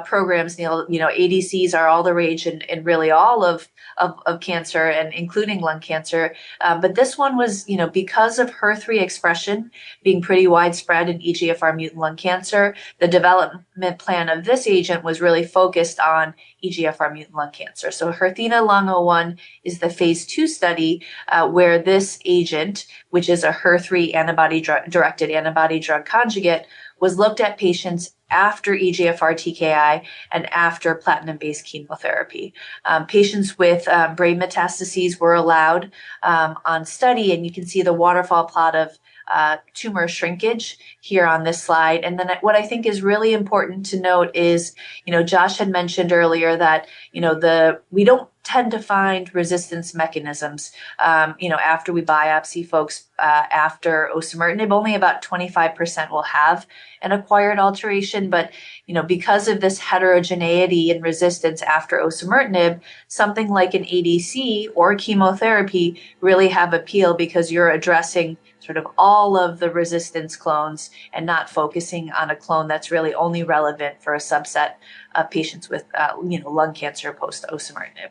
programs, Neil, ADCs are all the rage in really all of cancer and including lung cancer. But this one was, because of HER3 expression being pretty widespread in EGFR mutant lung cancer, the development plan of this agent was really focused on EGFR mutant lung cancer. So HERTHENA-Lung01 is the phase 2 study where this agent, which is a HER3 directed antibody drug conjugate, was looked at patients after EGFR TKI and after platinum-based chemotherapy. Patients with brain metastases were allowed on study, and you can see the waterfall plot of tumor shrinkage here on this slide. And then what I think is really important to note is, Josh had mentioned earlier that, we don't tend to find resistance mechanisms, after we biopsy folks after osimertinib. Only about 25% will have an acquired alteration, but because of this heterogeneity in resistance after osimertinib, something like an ADC or chemotherapy really have appeal because you're addressing sort of all of the resistance clones and not focusing on a clone that's really only relevant for a subset of patients with lung cancer post osimertinib.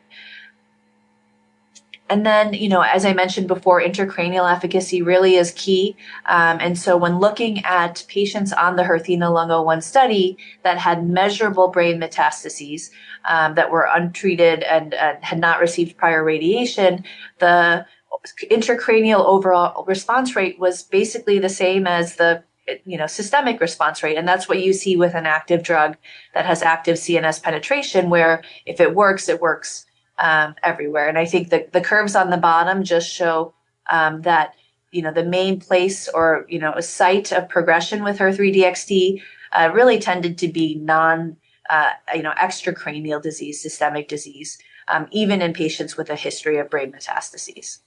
And then, as I mentioned before, intracranial efficacy really is key. And so when looking at patients on the HERTHENA-Lung01 study that had measurable brain metastases that were untreated and had not received prior radiation, the intracranial overall response rate was basically the same as the systemic response rate. And that's what you see with an active drug that has active CNS penetration, where if it works everywhere. And I think that the curves on the bottom just show that, the main place or, a site of progression with HER3-DXd really tended to be extracranial disease, systemic disease, even in patients with a history of brain metastases.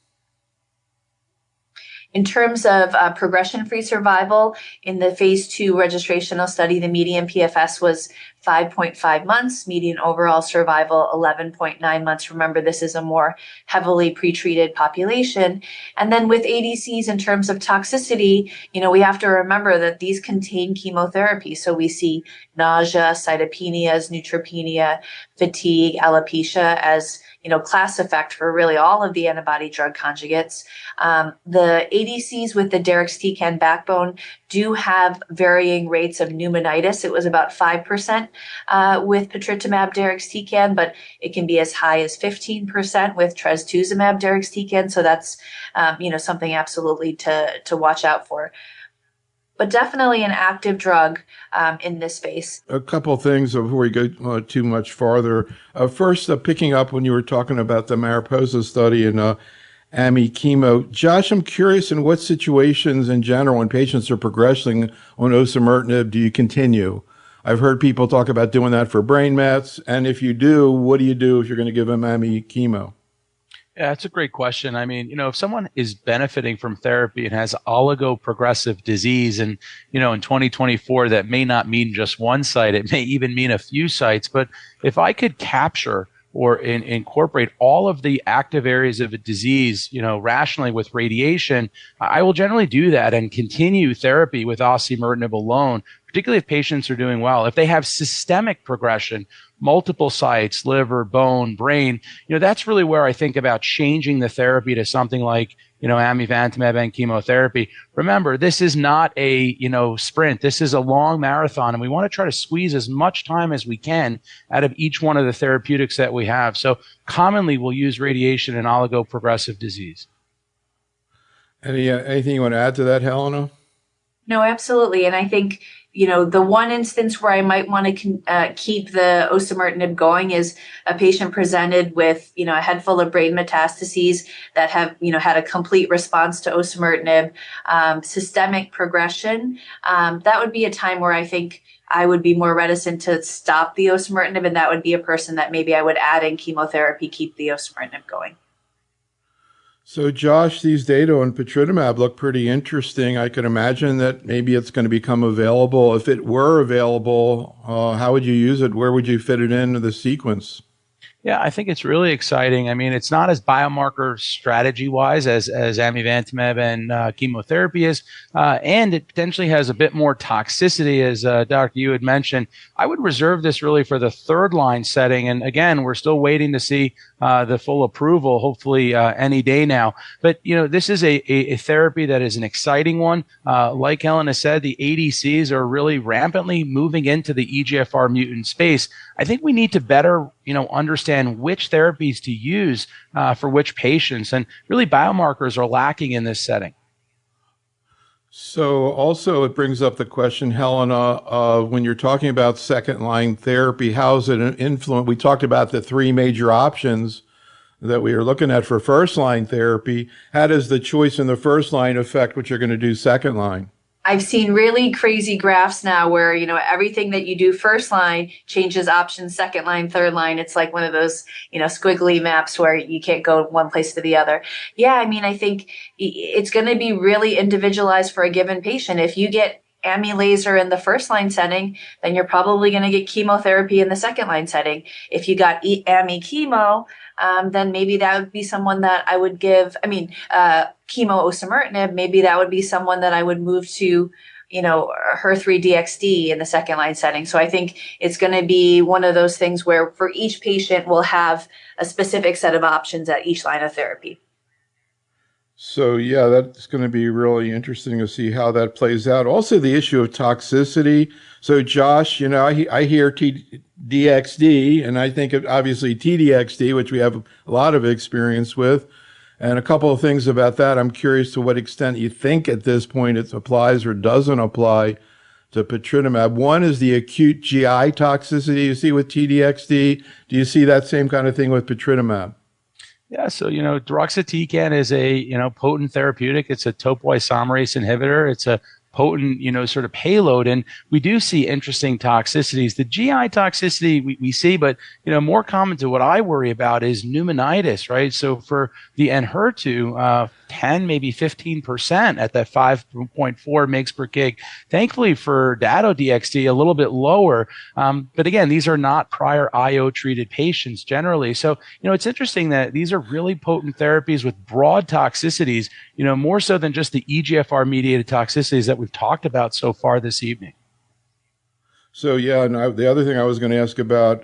In terms of progression-free survival, in the phase 2 registrational study, the median PFS was 5.5 months, median overall survival 11.9 months. Remember, this is a more heavily pretreated population. And then with ADCs, in terms of toxicity, we have to remember that these contain chemotherapy. So we see nausea, cytopenias, neutropenia, fatigue, alopecia as class effect for really all of the antibody drug conjugates. The ADCs with the deruxtecan backbone do have varying rates of pneumonitis. It was about 5% with patritumab deruxtecan, but it can be as high as 15% with trastuzumab deruxtecan. So that's something absolutely to watch out for. But definitely an active drug in this space. A couple things before we go too much farther. First, picking up when you were talking about the Mariposa study and AMI chemo. Josh, I'm curious, in what situations in general, when patients are progressing on osimertinib, do you continue? I've heard people talk about doing that for brain mets. And if you do, what do you do if you're going to give them AMI chemo? Yeah, that's a great question. I mean, if someone is benefiting from therapy and has oligoprogressive disease and, in 2024, that may not mean just one site, it may even mean a few sites. But if I could capture or incorporate all of the active areas of a disease, rationally with radiation, I will generally do that and continue therapy with osimertinib alone, particularly if patients are doing well. If they have systemic progression, multiple sites, liver, bone, brain, that's really where I think about changing the therapy to something like, amivantamab and chemotherapy. Remember, this is not a, sprint. This is a long marathon, and we want to try to squeeze as much time as we can out of each one of the therapeutics that we have. So commonly we'll use radiation in oligoprogressive disease. Anything you want to add to that, Helena? No, absolutely. And I think, the one instance where I might want to keep the osimertinib going is a patient presented with, a head full of brain metastases that have, had a complete response to osimertinib, systemic progression. That would be a time where I think I would be more reticent to stop the osimertinib, and that would be a person that maybe I would add in chemotherapy, keep the osimertinib going. So, Josh, these data on patritumab look pretty interesting. I could imagine that maybe it's going to become available. If it were available, how would you use it? Where would you fit it into the sequence? Yeah, I think it's really exciting. I mean, it's not as biomarker strategy-wise as amivantamab and chemotherapy is, and it potentially has a bit more toxicity, as Dr. Yu had mentioned. I would reserve this really for the third-line setting, and again, we're still waiting to see the full approval, hopefully any day now. But, this is a therapy that is an exciting one. Like Helena said, the ADCs are really rampantly moving into the EGFR mutant space. I think we need to better, understand which therapies to use for which patients, and really biomarkers are lacking in this setting. So also it brings up the question, Helena, when you're talking about second-line therapy, how is it an influence? We talked about the three major options that we are looking at for first-line therapy. How does the choice in the first line affect what you're going to do second line? I've seen really crazy graphs now where, everything that you do first line changes options, second line, third line. It's like one of those, squiggly maps where you can't go one place to the other. Yeah, I think it's going to be really individualized for a given patient. If you get AMI laser in the first line setting, then you're probably going to get chemotherapy in the second line setting. If you got AMI chemo, then maybe that would be someone that I would give, chemo osimertinib, maybe that would be someone that I would move to, HER3-DXd in the second line setting. So I think it's going to be one of those things where for each patient, we'll have a specific set of options at each line of therapy. So, yeah, that's going to be really interesting to see how that plays out. Also, the issue of toxicity. So, Josh, I hear DXD, and I think of obviously TDXD, which we have a lot of experience with. And a couple of things about that. I'm curious to what extent you think at this point it applies or doesn't apply to patritumab. One is the acute GI toxicity you see with TDXD. Do you see that same kind of thing with patritumab? Yeah, so, deruxtecan is a, potent therapeutic. It's a topoisomerase inhibitor. It's a potent, sort of payload. And we do see interesting toxicities. The GI toxicity we see, but, more common to what I worry about is pneumonitis, right? So for the Enhertu, 10, maybe 15% at that 5.4 mg per kg. Thankfully for Dato-DXd, a little bit lower. But again, these are not prior IO treated patients generally. So, it's interesting that these are really potent therapies with broad toxicities, more so than just the EGFR mediated toxicities that we've talked about so far this evening. So, yeah, and the other thing I was going to ask about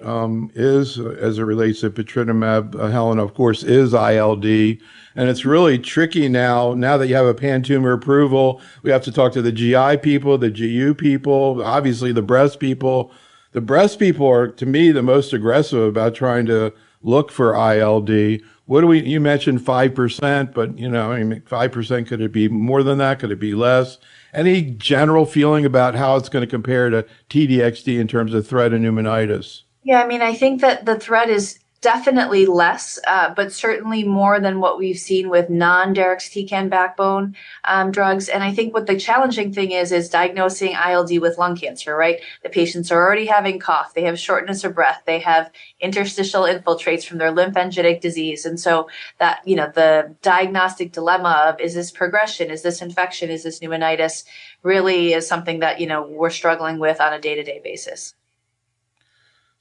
is, as it relates to patritumab, Helena, of course, is ILD. And it's really tricky now that you have a pan-tumor approval. We have to talk to the GI people, the GU people, obviously the breast people. The breast people are, to me, the most aggressive about trying to look for ILD. You mentioned 5%, but, 5%, could it be more than that? Could it be less? Any general feeling about how it's going to compare to TDXD in terms of threat and pneumonitis? Yeah, I think that the threat is Definitely less, but certainly more than what we've seen with non-deruxtecan backbone drugs. And I think what the challenging thing is diagnosing ILD with lung cancer, right? The patients are already having cough. They have shortness of breath. They have interstitial infiltrates from their lymphangitic disease. And so that, the diagnostic dilemma of, is this progression? Is this infection? Is this pneumonitis? Really is something that, we're struggling with on a day-to-day basis.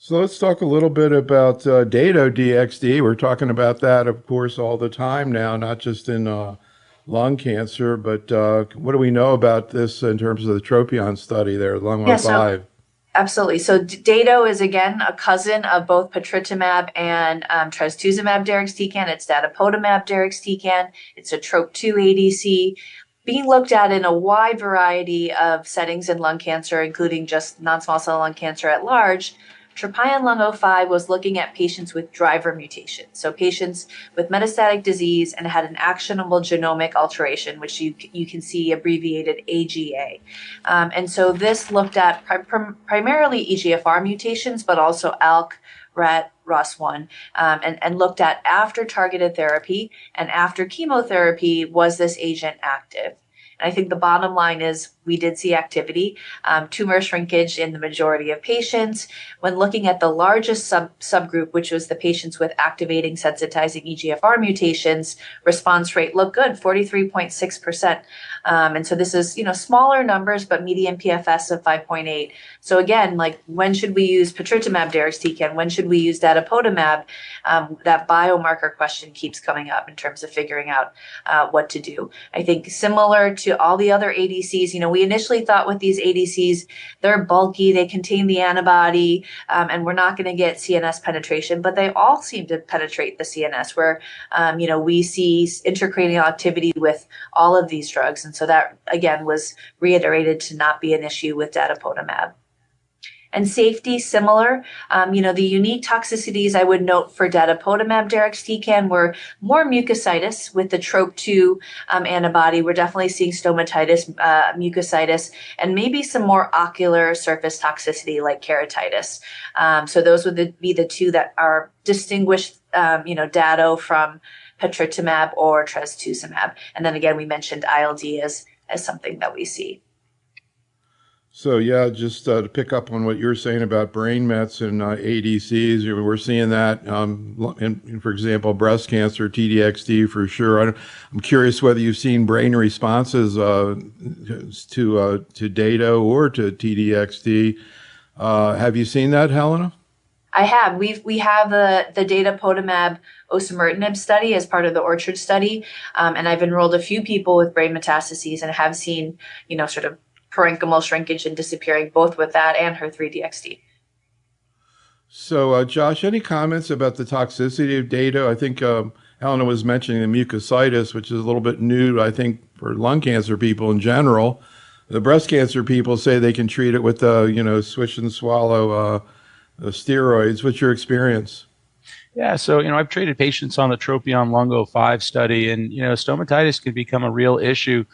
So let's talk a little bit about Dato-DXd. We're talking about that, of course, all the time now, not just in lung cancer, but what do we know about this in terms of the Tropion study there, Lung-05? Absolutely. So Dato is, again, a cousin of both patritumab and trastuzumab deruxtecan. It's datopotamab deruxtecan. It's a TROP2 ADC being looked at in a wide variety of settings in lung cancer, including just non-small cell lung cancer at large. Tropion Lung-05 was looking at patients with driver mutations, so patients with metastatic disease and had an actionable genomic alteration, which you can see abbreviated AGA. And so this looked at primarily EGFR mutations, but also ALK, RET, ROS1, and looked at after targeted therapy and after chemotherapy, was this agent active? And I think the bottom line is we did see activity, tumor shrinkage in the majority of patients. When looking at the largest subgroup, which was the patients with activating sensitizing EGFR mutations, response rate looked good, 43.6%. And so this is, smaller numbers, but median PFS of 5.8. So again, when should we use patritumab deruxtecan? When should we use datopotamab? That biomarker question keeps coming up in terms of figuring out what to do. I think similar to all the other ADCs, we initially thought with these ADCs, they're bulky, they contain the antibody, and we're not going to get CNS penetration, but they all seem to penetrate the CNS where, we see intracranial activity with all of these drugs. And so that, again, was reiterated to not be an issue with datopotamab. And safety, similar. The unique toxicities I would note for datopotamab deruxtecan were more mucositis with the TROP2 antibody. We're definitely seeing stomatitis, mucositis, and maybe some more ocular surface toxicity like keratitis. So those would be the two that are distinguished, dato from patritumab or trastuzumab. And then again, we mentioned ILD as something that we see. So yeah, just to pick up on what you're saying about brain mets and ADCs, we're seeing that in, for example, breast cancer, TDXD for sure. I'm curious whether you've seen brain responses to Dato or to TDXD. Have you seen that, Helena? I have. We have the datopotamab osimertinib study as part of the Orchard study, and I've enrolled a few people with brain metastases and have seen, sort of parenchymal shrinkage and disappearing both with that and HER3-DXd. So, Josh, any comments about the toxicity of Dato? I think Helena was mentioning the mucositis, which is a little bit new, I think, for lung cancer people in general. The breast cancer people say they can treat it with, swish and swallow steroids. What's your experience? Yeah, so, I've treated patients on the Tropion Lung-05 study, and, stomatitis can become a real issue.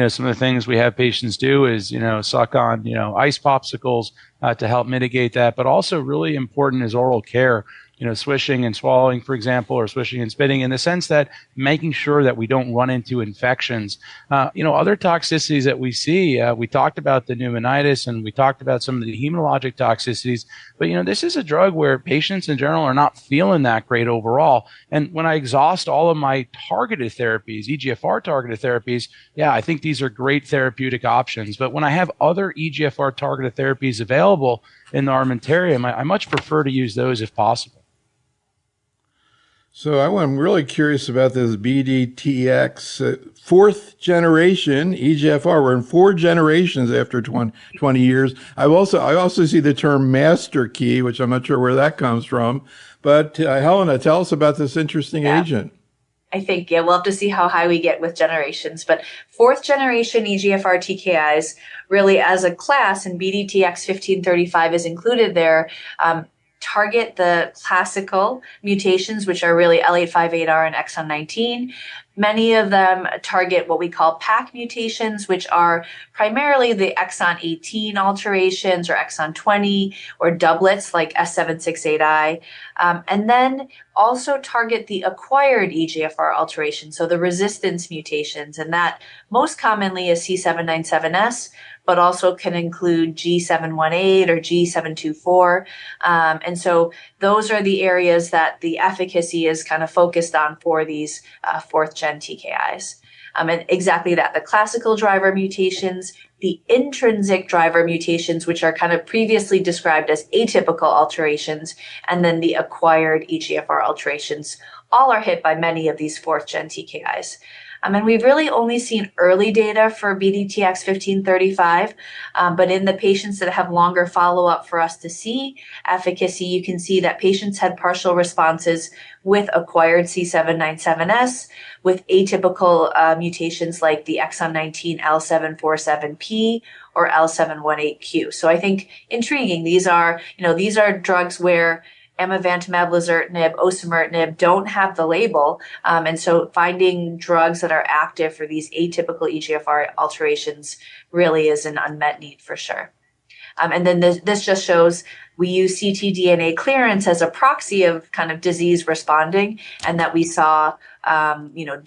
Some of the things we have patients do is, suck on, ice popsicles to help mitigate that. But also really important is oral care, swishing and swallowing, for example, or swishing and spitting, in the sense that making sure that we don't run into infections. Other toxicities that we see, we talked about the pneumonitis and we talked about some of the hematologic toxicities, but, this is a drug where patients in general are not feeling that great overall. And when I exhaust all of my targeted therapies, EGFR targeted therapies, yeah, I think these are great therapeutic options. But when I have other EGFR targeted therapies available in the armamentarium, I much prefer to use those if possible. So I'm really curious about this BDTX fourth generation EGFR. We're in 4 generations after 20 years. I also see the term master key, which I'm not sure where that comes from. But Helena, tell us about this interesting agent. I think, we'll have to see how high we get with generations. But 4th generation EGFR TKIs, really as a class, and BDTX 1535 is included there, target the classical mutations, which are really L858R and exon 19, Many of them target what we call PAC mutations, which are primarily the exon 18 alterations or exon 20 or doublets like S768I, and then also target the acquired EGFR alterations, so the resistance mutations, and that most commonly is C797S, but also can include G718 or G724. And so those are the areas that the efficacy is kind of focused on for these fourth gen TKIs. And exactly that, the classical driver mutations, the intrinsic driver mutations, which are kind of previously described as atypical alterations, and then the acquired EGFR alterations, all are hit by many of these fourth gen TKIs. And we've really only seen early data for BDTX 1535, but in the patients that have longer follow-up for us to see efficacy, you can see that patients had partial responses with acquired C797S, with atypical mutations like the exon 19 L747P or L718Q. So I think intriguing. These are drugs where amivantamab, lazertinib, osimertinib don't have the label. And so finding drugs that are active for these atypical EGFR alterations really is an unmet need for sure. And then this just shows we use ctDNA clearance as a proxy of kind of disease responding, and that we saw, ctDNA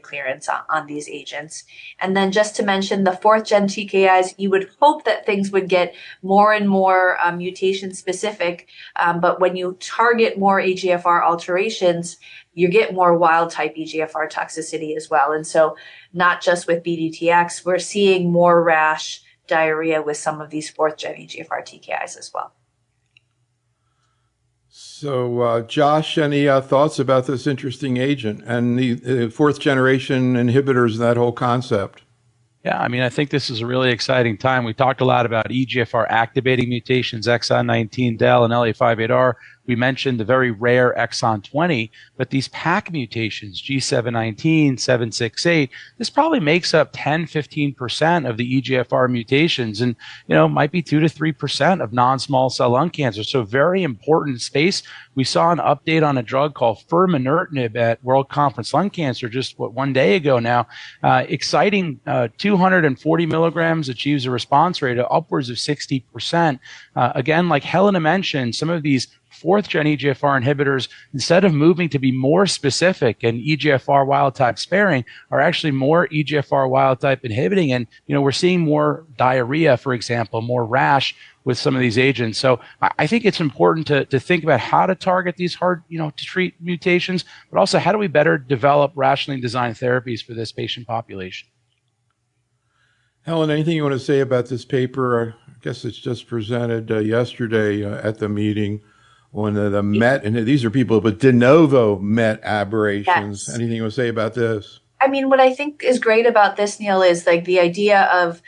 clearance on these agents. And then just to mention the fourth gen TKIs, you would hope that things would get more and more mutation specific. But when you target more EGFR alterations, you get more wild type EGFR toxicity as well. And so not just with BDTX, we're seeing more rash, diarrhea with some of these fourth gen EGFR TKIs as well. So, Josh, any thoughts about this interesting agent and the fourth generation inhibitors and that whole concept? Yeah, I mean, I think this is a really exciting time. We talked a lot about EGFR activating mutations, exon 19 del and LA58R. We mentioned the very rare exon 20, but these PAC mutations, G719, 768, this probably makes up 10, 15% of the EGFR mutations and, might be 2 to 3% of non-small cell lung cancer. So very important space. We saw an update on a drug called Perlmutter at World Conference Lung Cancer just, one day ago now. Exciting, 240 milligrams achieves a response rate of upwards of 60%. Again, like Helena mentioned, some of these fourth gen EGFR inhibitors, instead of moving to be more specific and EGFR wild type sparing, are actually more EGFR wild type inhibiting. And, we're seeing more diarrhea, for example, more rash with some of these agents. So I think it's important to think about how to target these hard, to treat mutations, but also how do we better develop rationally designed therapies for this patient population? Helen, anything you want to say about this paper? I guess it's just presented yesterday at the meeting on the MET, and these are people with de novo MET aberrations. Yes. Anything you want to say about this? I mean, what I think is great about this, Neil, is like the idea of,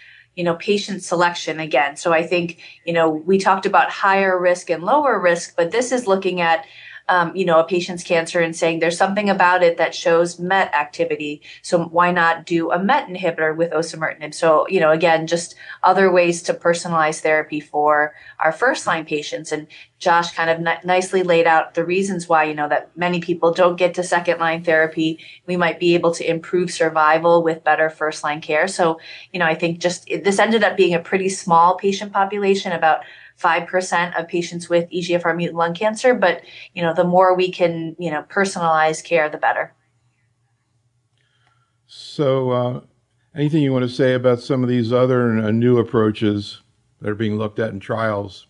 patient selection again. So I think, we talked about higher risk and lower risk, but this is looking at a patient's cancer and saying there's something about it that shows MET activity. So why not do a MET inhibitor with osimertinib? So, again, just other ways to personalize therapy for our first line patients. And Josh kind of nicely laid out the reasons why, that many people don't get to second line therapy. We might be able to improve survival with better first line care. So, I think this ended up being a pretty small patient population, about 5% of patients with EGFR mutant lung cancer. But, the more we can, personalize care, the better. So anything you want to say about some of these other new approaches that are being looked at in trials?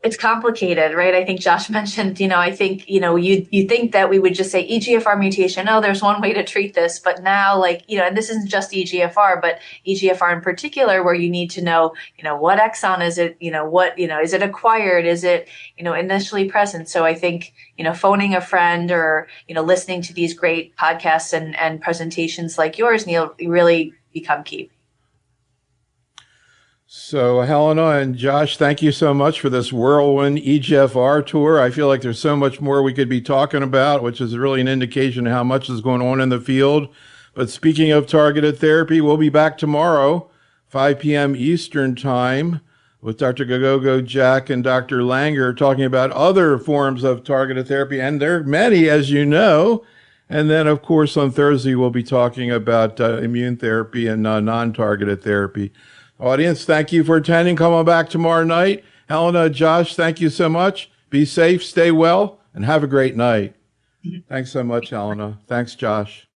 It's complicated, right? I think Josh mentioned, I think, you think that we would just say EGFR mutation. Oh, there's one way to treat this. But now and this isn't just EGFR, but EGFR in particular, where you need to know, what exon is it? Is it acquired? Is it, initially present? So I think, phoning a friend or, listening to these great podcasts and presentations like yours, Neil, really become key. So Helena and Josh, thank you so much for this whirlwind EGFR tour. I feel like there's so much more we could be talking about, which is really an indication of how much is going on in the field. But speaking of targeted therapy, we'll be back tomorrow, 5 p.m. Eastern time, with Dr. Gogogo Jack and Dr. Langer talking about other forms of targeted therapy. And there are many, as you know. And then, of course, on Thursday, we'll be talking about immune therapy and non-targeted therapy. Audience, thank you for attending. Come on back tomorrow night. Helena, Josh, thank you so much. Be safe, stay well, and have a great night. Thanks so much, Helena. Thanks, Josh.